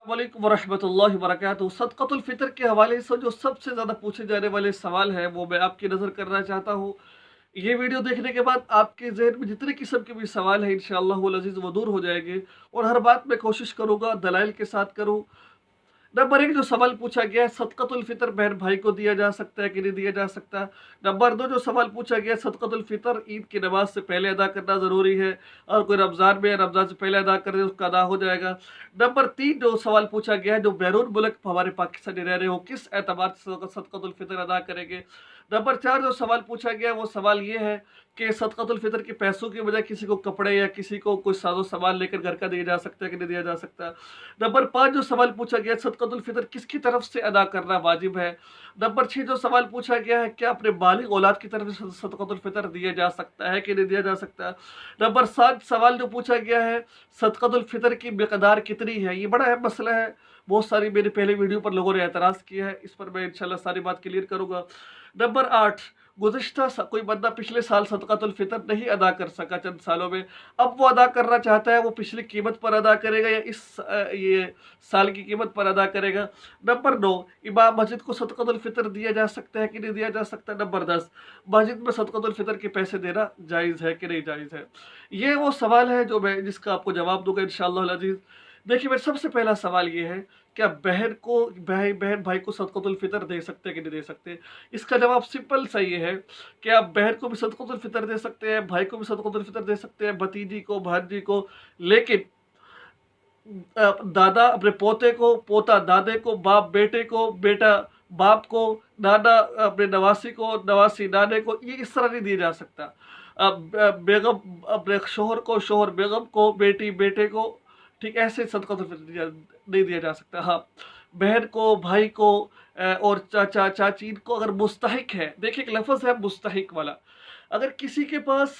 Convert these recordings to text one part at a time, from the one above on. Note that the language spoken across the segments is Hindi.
वालेकुम वरहमतुल्लाहि वबरकातुहू। सदक़तुल फ़ितर के हवाले से जो सबसे ज़्यादा पूछे जाने वाले सवाल है वो मैं आपकी नज़र करना चाहता हूँ। ये वीडियो देखने के बाद आपके ज़हन में जितने किस्म के भी सवाल हैं इंशाअल्लाहुल अज़ीज़ वो दूर हो जाएँगे और हर बात मैं कोशिश करूँगा दलाइल के साथ करूँ। नंबर 1 जो सवाल पूछा गया है, सदक़तुल फ़ितर बहन भाई को दिया जा सकता है कि नहीं दिया जा सकता? नंबर 2 जो सवाल पूछा गया है, सदक़तुल फ़ितर ईद की नमाज़ से पहले अदा करना ज़रूरी है और कोई रमज़ान में या रमज़ान से पहले अदा कर दे उसका अदा हो जाएगा। नंबर 3 जो सवाल पूछा गया है, जो बैरून मुल्क हमारे पाकिस्तानी रह रहे हो किस एतबार से सदक़तुल फ़ितर अदा करेंगे? नंबर 4 जो सवाल पूछा गया है वो सवाल ये है कि सदक़तुल फ़ितर के पैसों की बजाय किसी को कपड़े या किसी को कोई साज़ो-सामान लेकर घर का दिया जा सकता है कि नहीं दिया जा सकता? नंबर 5 जो सवाल पूछा गया है, सदक़तुल फ़ितर किसकी तरफ से अदा करना वाजिब है? नंबर 6 जो सवाल पूछा गया है, क्या अपने बालिग़ औलाद की तरफ से सदक़तुल फ़ितर दिया जा सकता है कि नहीं दिया जा सकता? नंबर 7 सवाल जो पूछा गया है, सदक़तुल फ़ितर की मिक़दार कितनी है? ये बड़ा अहम मसला है। बहुत सारी मेरे पहले वीडियो पर लोगों ने एतराज़ किया है, इस पर मैं इंशाअल्लाह सारी बात क्लियर करूँगा। नंबर 8 गुज़िश्ता कोई बंदा पिछले साल सदक़तुल फ़ितर नहीं अदा कर सका चंद सालों में, अब वो अदा करना चाहता है, वो पिछली कीमत पर अदा करेगा या ये साल की कीमत पर अदा करेगा? नंबर 9 इमाम मस्जिद को सदक़तुल फ़ितर दिया जा सकता है कि नहीं दिया जा सकता? नंबर 10 मस्जिद में सदक़तुल फ़ितर के पैसे देना जायज़ है कि नहीं जायज़ है? ये वो सवाल है जो मैं जिसका आपको जवाब दूँगा इंशाअल्लाहुल अज़ीज़। देखिए, मेरा सबसे पहला सवाल ये है, क्या बहन भाई को सदक़तुल फ़ितर दे सकते हैं कि नहीं दे सकते? इसका जवाब सिंपल सा ये है कि आप बहन को भी सदक़तुल फ़ितर दे सकते हैं, भाई को भी सदक़तुल फ़ितर दे सकते हैं, भतीजी को, भांजी को, लेकिन दादा अपने पोते को, पोता दादे को, बाप बेटे को, बेटा बाप को, नाना अपने नवासी को, नवासी नाने को, ये इस तरह नहीं दिया जा सकता। बेगम अपने शोहर को, शोहर बेगम को, बेटी बेटे को, ठीक ऐसे सदक़तुल फ़ितर नहीं दिया जा सकता। हाँ, बहन को, भाई को और चाचा चाची इनको अगर मुस्तहिक है, देखिए एक लफ्ज़ है मुस्तहिक वाला, अगर किसी के पास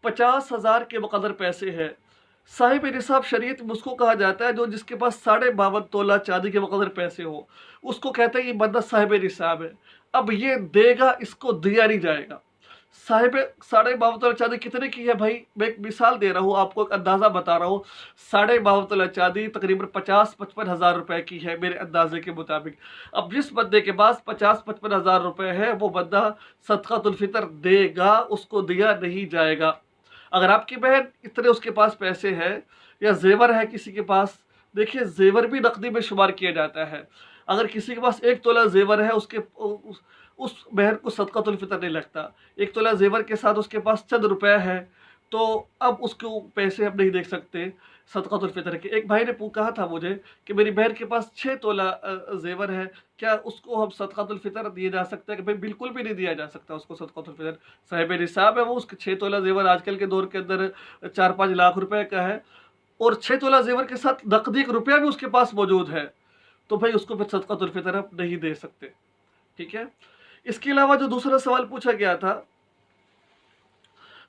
50,000 के मुक़द्दर पैसे हैं, साहिब निसाब शरीयत में उसको कहा जाता है जो जिसके पास 52.5 तोला चांदी के मुक़द्दर पैसे हो, उसको कहते हैं ये बंदा साहिब निसाब है। अब ये देगा, इसको दिया नहीं जाएगा। साहिब 52.5 तोला चांदी कितने की है भाई? मैं एक मिसाल दे रहा हूँ, आपको एक अंदाज़ा बता रहा हूँ। 52.5 तोला चांदी तकरीबन 50-55 हज़ार रुपए की है मेरे अंदाज़े के मुताबिक। अब जिस बंदे के पास 50-55 हज़ार रुपए है, वो बंदा सदक़तुल फ़ितर देगा, उसको दिया नहीं जाएगा। अगर आपकी बहन इतने उसके पास पैसे हैं या ज़ेवर है किसी के पास, देखिए ज़ेवर भी नक़दी में शुमार किया जाता है। अगर किसी के पास 1 तोला ज़ेवर है, उस बहन को सदक़तुल फ़ितर नहीं लगता। 1 तोला ज़ेवर के साथ उसके पास चंद रुपए है, तो अब उसको पैसे हम नहीं दे सकते सदक़तुल फ़ितर के। एक भाई ने कहा था मुझे कि मेरी बहन के पास 6 तोला ज़ेवर है, क्या उसको हम सदक़तुल फ़ितर दिया जा सकता है? कि भाई बिल्कुल भी नहीं दिया जा सकता उसको सदक़तुल फ़ितर। साहिब निसाब है वो, उसके 6 तोला ज़ेवर आजकल के दौर के अंदर 4-5 लाख रुपए का है और 6 तोला ज़ेवर के साथ नक़दी 1 रुपया भी उसके पास मौजूद है, तो भाई उसको फिर सदक़तुल फ़ितर आप नहीं दे सकते, ठीक है? इसके अलावा जो दूसरा सवाल पूछा गया था,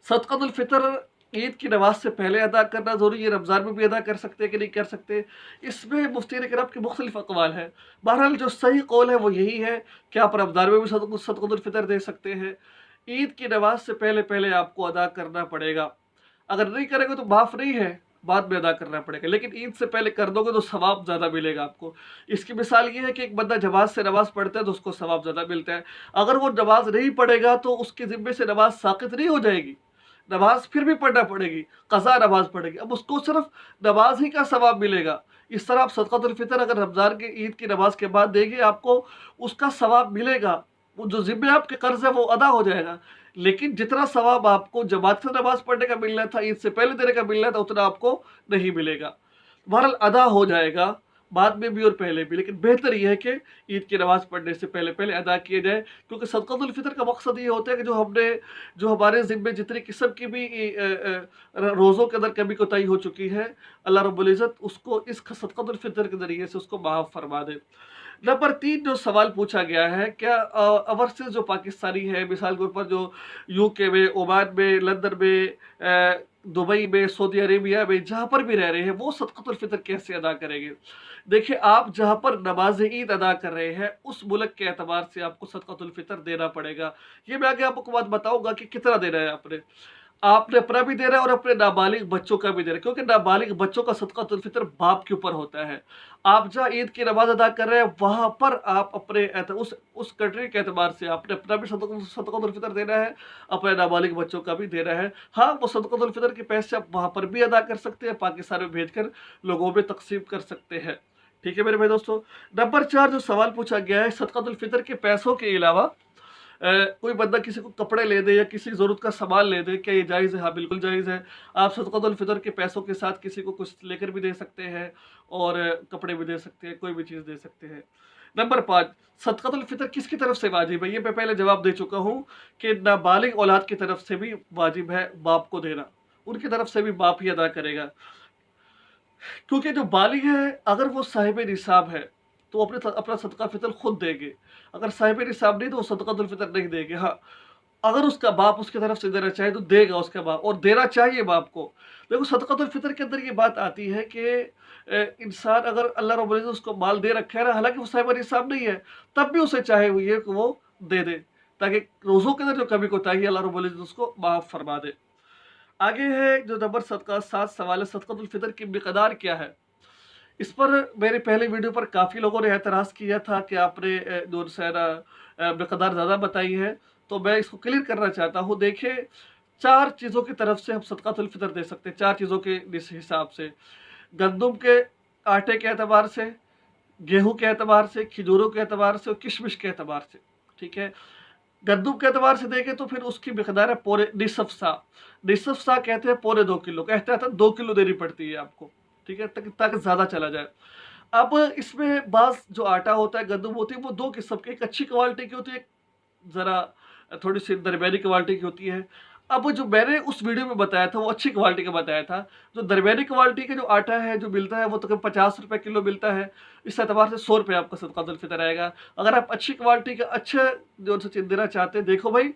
सदक़तुल फ़ितर ईद की नमाज़ से पहले अदा करना ज़रूरी है, रमज़ान में भी अदा कर सकते हैं कि नहीं कर सकते? इसमें मुफ़्तीन किराम के मुख़्तलिफ़ अक़वाल हैं। बहरहाल जो सही कौल है वो यही है कि आप रमज़ान में भी सदक़तुल फ़ितर दे सकते हैं। ईद की नमाज़ से पहले आपको अदा करना पड़ेगा। अगर नहीं करेंगे तो माफ़ नहीं है, बाद में अदा करना पड़ेगा, लेकिन ईद से पहले कर दोगे तो सवाब ज़्यादा मिलेगा आपको। इसकी मिसाल ये है कि एक बंदा जमात से नमाज़ पढ़ता है तो उसको सवाब ज़्यादा मिलता है। अगर वो नमाज़ नहीं पढ़ेगा तो उसके ज़िम्मे से नमाज़ साक़ित नहीं हो जाएगी, नमाज़ फिर भी पढ़ना पड़ेगी, क़ज़ा नमाज़ पड़ेगी। अब उसको सिर्फ़ नमाज़ ही का सवाब मिलेगा। इस तरह आप सदक़तुल फ़ितर अगर रमज़ान की ईद की नमाज़ के बाद देंगे, आपको उसका सवाब मिलेगा। वो जो ज़िम्मे आपके क़र्ज़ है वो अदा हो जाएगा, लेकिन जितना सवाब आपको जमात से नमाज़ पढ़ने का मिलना था, ईद से पहले देने का मिलना था, उतना आपको नहीं मिलेगा। बहरहाल अदा हो जाएगा, बाद में भी और पहले भी, लेकिन बेहतर ये है कि ईद की नमाज़ पढ़ने से पहले अदा किए जाए, क्योंकि सदक़तुल फ़ितर का मकसद ये होता है कि जो हमारे ज़िम्मे जितनी किस्म की भी रोज़ों के अंदर कमी कोताही हो चुकी है, अल्लाह रब्बुल इज़्ज़त उसको इस सदक़तुल फ़ितर के ज़रिए से उसको माफ़ फरमा दे। नंबर 3 जो सवाल पूछा गया है, क्या ओवरसीज़ जो पाकिस्तानी है, मिसाल के ऊपर जो यूके में, ओमान में, लंदन में, दुबई में, सऊदी अरेबिया में, जहाँ पर भी रह रहे हैं, वो सदक़तुल फ़ितर कैसे अदा करेंगे? देखिए, आप जहाँ पर नमाज़ ईद अदा कर रहे हैं, उस मुल्क के एतबार से आपको सदक़तुल फ़ितर देना पड़ेगा। ये मैं आगे आपको बात बताऊँगा कि कितना देना है आपने। आपने अपना भी दे रहा है और अपने नाबालिग बच्चों का भी दे रहा है, क्योंकि नाबालिग बच्चों का सदक़ातुल फ़ितर बाप के ऊपर होता है। आप जहाँ ईद की नमाज़ अदा कर रहे हैं, वहाँ पर आप अपने उस कंट्री के एतबार से आपने अपना भी सदक़ातुल फ़ितर देना है, अपने नाबालिग बच्चों का भी देना है। हाँ, वो सदक़ातुल फ़ितर के पैसे आप वहाँ पर भी अदा कर सकते हैं, पाकिस्तान में भेजकर लोगों में तक़सीम कर सकते हैं। ठीक है मेरे भाई दोस्तों। नंबर 4 जो सवाल पूछा गया है, सदक़ातुल फ़ितर के पैसों के अलावा कोई बंदा किसी को कपड़े ले दे या किसी ज़रूरत का सामान ले दे, क्या ये जायज़ है? हाँ, बिल्कुल जायज़ है। आप सदक़ातुल फ़ितर के पैसों के साथ किसी को कुछ लेकर भी दे सकते हैं और कपड़े भी दे सकते हैं, कोई भी चीज़ दे सकते हैं। नंबर 5 सदक़ातुल फ़ितर किसकी तरफ से वाजिब है? ये मैं पहले जवाब दे चुका हूँ कि नाबालिग औलाद की तरफ से भी वाजिब है बाप को देना। उनकी तरफ से भी बाप ही अदा करेगा। क्योंकि जो बालिग है, अगर वो साहिब निसाब है, तो अपना सदका फ़ितर खुद देंगे। अगर साहिब निसाब नहीं तो वो सदक़ातुल फ़ितर नहीं देंगे। हाँ, अगर उसका बाप उसकी तरफ से देना चाहे तो देगा उसका बाप, और देना चाहिए बाप को। देखो सदक़ातुल फ़ितर के अंदर ये बात आती है कि इंसान अगर अल्लाह रब्बुल इज़्ज़त उसको माल दे रखा है ना, हालाँकि वो साहिब निसाब नहीं है, तब भी उसे चाहे हुई है कि वो दे दे, ताकि रोज़ों के अंदर जो कमी कोताही है अल्लाह रब्बुल इज़्ज़त उसको माफ़ फरमा दे। आगे है जो नंबर 7 सवाल है, सदक़ातुल फ़ितर की मिक़दार क्या है? इस पर मेरे पहले वीडियो पर काफ़ी लोगों ने एतराज़ किया था कि आपने जो है ना मिक़दार ज़्यादा बताई है, तो मैं इसको क्लियर करना चाहता हूँ। देखिए, 4 चीज़ों की तरफ से हम सदक़ातुल फ़ितर दे सकते हैं, 4 चीज़ों के इस हिसाब से। गंदुम के आटे के एतबार से, गेहूँ के एतबार से, खजूरों के एतबार से और किशमिश के एतबार से, ठीक है? गंदुम के एतबार से देखें तो फिर उसकी मिक़दार है पौने निसफ़ सा। निसफ़ सा कहते हैं पौने 2 किलो, कहते हैं 2 किलो देनी पड़ती है आपको, ठीक है? ताकि ज़्यादा चला जाए। अब इसमें बाज़ जो आटा होता है, गंदुम होती है, वो 2 किस्म की, एक अच्छी क्वालिटी की होती है, ज़रा थोड़ी-सी दरमियानी क्वालिटी की होती है। अब जो मैंने उस वीडियो में बताया था, वो अच्छी क्वालिटी का बताया था। जो दरमियानी क्वालिटी का जो आटा है, जो मिलता है, वो तकरीबन ₹50 किलो मिलता है। इस एतबार से ₹100 आपका सदक़ातुल फ़ितर आएगा। अगर आप अच्छी क्वालिटी का अच्छा जो सा चीज़ देना चाहते हैं, देखो भाई,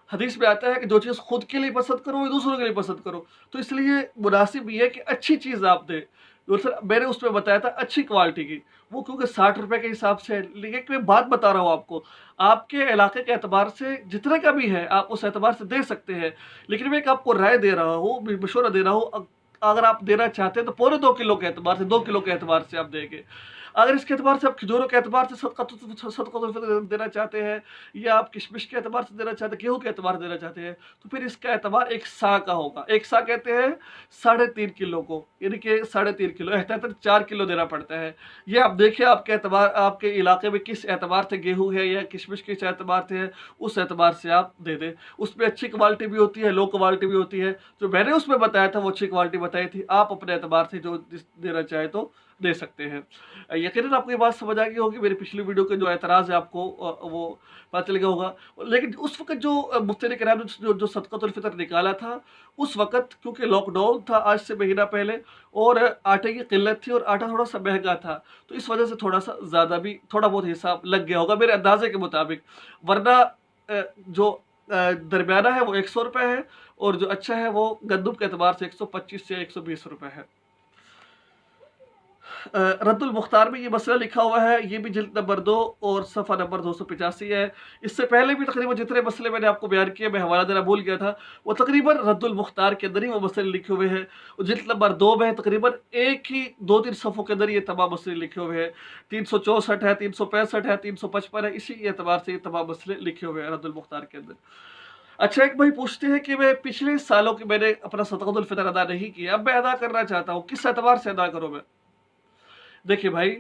हदीस में आता है कि जो चीज़ खुद के लिए पसंद करो, वो दूसरों के लिए पसंद करो। तो इसलिए मुनासिब ये है कि अच्छी चीज़ आप दें। दूसरा मैंने उसमें बताया था अच्छी क्वालिटी की, वो क्योंकि ₹60 के हिसाब से है। लेकिन मैं बात बता रहा हूँ आपको, आपके इलाके के एतबार से जितने का भी है, आप उस एतबार से दे सकते हैं। लेकिन मैं एक आपको राय दे रहा हूँ, मशवरा दे रहा हूँ, अगर आप देना चाहते हैं तो पौने 2 किलो के एतबार से, 2 किलो के एतबार से आप देंगे। अगर इसके एतबार से आप खजूरों के एतबार से सदक़ातुल फ़ितर देना चाहते हैं, या आप किशमिश के एतबार से देना चाहते हैं, गेहूँ के एतबार से देना चाहते हैं, तो फिर इसका एतबार 1 सा का होगा। 1 सा कहते हैं 3.5 किलो को, यानी कि 3.5 किलो, एहतियातन 4 किलो देना पड़ता है। ये आप देखिए आपके एतबार, आपके इलाके में किस एतबार से गेहूँ है या किशमिश किस एतबार से है, उस एतबार से आप दे दें। उसमें अच्छी क्वालिटी भी होती है, लो क्वालिटी भी होती है। जो मैंने उसमें बताया था, वो अच्छी क्वालिटी बताई थी। आप अपने एतबार से जो देना चाहें तो दे सकते हैं। यकीनन आपको ये बात समझ आ गई होगी, मेरी पिछली वीडियो के जो एतराज़ है आपको वो पता चल गया होगा। लेकिन उस वक़्त जो मुफ्ती कराम ने जो सदक़ातुल फ़ितर निकाला था, उस वक़्त क्योंकि लॉकडाउन था आज से महीना पहले, और आटे की किल्लत थी और आटा थोड़ा-सा महँगा था, तो इस वजह से थोड़ा-सा ज़्यादा भी थोड़ा बहुत हिसाब लग गया होगा मेरे अंदाज़े के मुताबिक। वरना जो दरमियाना है वो ₹100 है, और जो अच्छा है वो गंदुम के एतबार से 125 से ₹120 है। रद्दुल मुख्तार में ये मसला लिखा हुआ है, ये भी जिल्द नंबर 2 और सफ़ा नंबर 285 है। इससे पहले भी तकरीबन जितने मसले मैंने आपको बयान किए, मैं हवाला देना भूल गया था, वो तकरीबन रद्दुल मुख्तार के अंदर ही वो मसले लिखे हुए हैं। और जिल्द नंबर 2 में तकरीबन एक ही 2-3 सफ़ों के अंदर ये तमाम मसले लिखे हुए हैं। 364 है, 365 है, 355 है, इसी एतबार से ये तमाम मसले लिखे हुए हैं रद्दुल मुख्तार के अंदर। अच्छा, एक भाई पूछते हैं कि मैं पिछले सालों की मैंने अपना सदक़ातुल फ़ितर अदा नहीं किया, अब मैं अदा करना चाहता हूँ, किस एतबार से अदा करूँ मैं? देखिए भाई,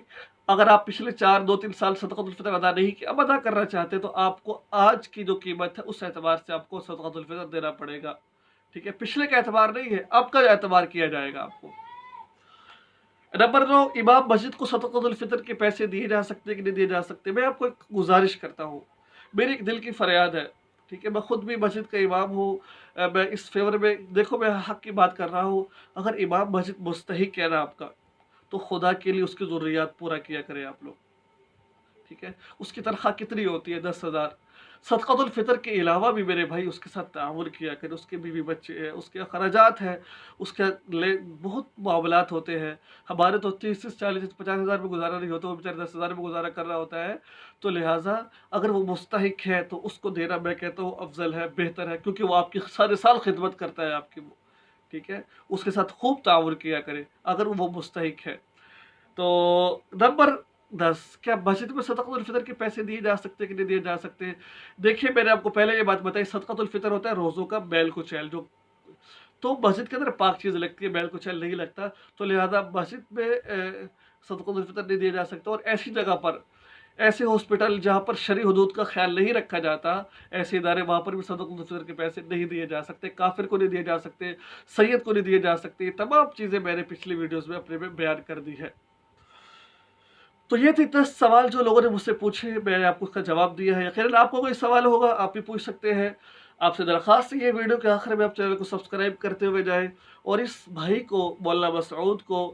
अगर आप पिछले 2-3 साल सदक़ातुल फ़ितर अदा नहीं किया, अब अदा करना चाहते हैं, तो आपको आज की जो कीमत है उस एतबार से आपको सदक़ातुल फ़ितर देना पड़ेगा, ठीक है? पिछले का एतबार नहीं है, अब का एतबार किया जाएगा आपको। नंबर 2, इमाम मस्जिद को सदक़ातुल फ़ितर के पैसे दिए जा सकते हैं कि नहीं दिए जा सकते? मैं आपको एक गुज़ारिश करता हूँ, मेरी एक दिल की फ़रियाद है, ठीक है? मैं खुद भी मस्जिद का इमाम हूँ। मैं इस फ़ेवर में, देखो मैं हक़ की बात कर रहा हूँ, अगर इमाम मस्जिद मुस्तहिक़ है ना आपका, तो खुदा के लिए उसकी ज़रूरियात पूरा किया करें आप लोग, ठीक है? उसकी तनख़्वाह कितनी होती है? 10,000। सदक़ातुल फ़ितर के अलावा भी मेरे भाई उसके साथ ताअवुन किया करें, उसके बीवी बच्चे हैं, उसके अख़राजात हैं, उसके ले बहुत मामलात होते हैं। हमारे तो 30-30, 40, 50 हज़ार में गुज़ारा नहीं होता, वो बेचारा 10 हज़ार में गुज़ारा कर रहा होता है। तो लिहाज़ा अगर वो मुस्तहिक है तो उसको देना मैं कहता हूँ अफ़ज़ल है, बेहतर है, क्योंकि वो आपकी सारे साल खिदमत करता है आपकी वो, ठीक है? उसके साथ खूब ताअवुन किया करें, अगर वो मुस्तहिक है। तो नंबर 10, क्या मस्जिद में सदक़ातुल फ़ितर के पैसे दिए जा सकते हैं कि नहीं दिए जा सकते? देखिए, मैंने आपको पहले ये बात बताई, सदक़ातुल फ़ितर होता है रोज़ों का बैल-कुचैल, जो तो मस्जिद के अंदर पाक चीज़ लगती है, बैल-कुचैल नहीं लगता, तो लिहाज़ा मस्जिद में सदक़ातुल फ़ितर नहीं दिया जा सकता। और ऐसी जगह पर, ऐसे हॉस्पिटल जहाँ पर शरई हुदूद का ख़्याल नहीं रखा जाता, ऐसे इदारे, वहाँ पर भी सदक़ातुल फ़ितर के पैसे नहीं दिए जा सकते, काफ़िर को नहीं दिए जा सकते, सैयद को नहीं दिए जा सकते। ये तमाम चीज़ें मैंने पिछली वीडियोज़ में अपने में बयान कर दी है। तो ये थे 10 सवाल जो लोगों ने मुझसे पूछे, मैंने आपको उसका जवाब दिया है। यकीनन आपको कोई सवाल होगा, आप भी पूछ सकते हैं। आपसे दरख्वास्त है, ये वीडियो के आखिर में आप चैनल को सब्सक्राइब करते हुए जाएँ और इस भाई को, मौलाना मसऊद को,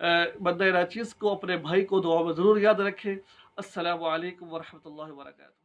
बंदा नाचीज़ को, अपने भाई को दुआ में ज़रूर याद रखें। अस्सलामु अलैकुम व रहमतुल्लाहि व बरकातहू।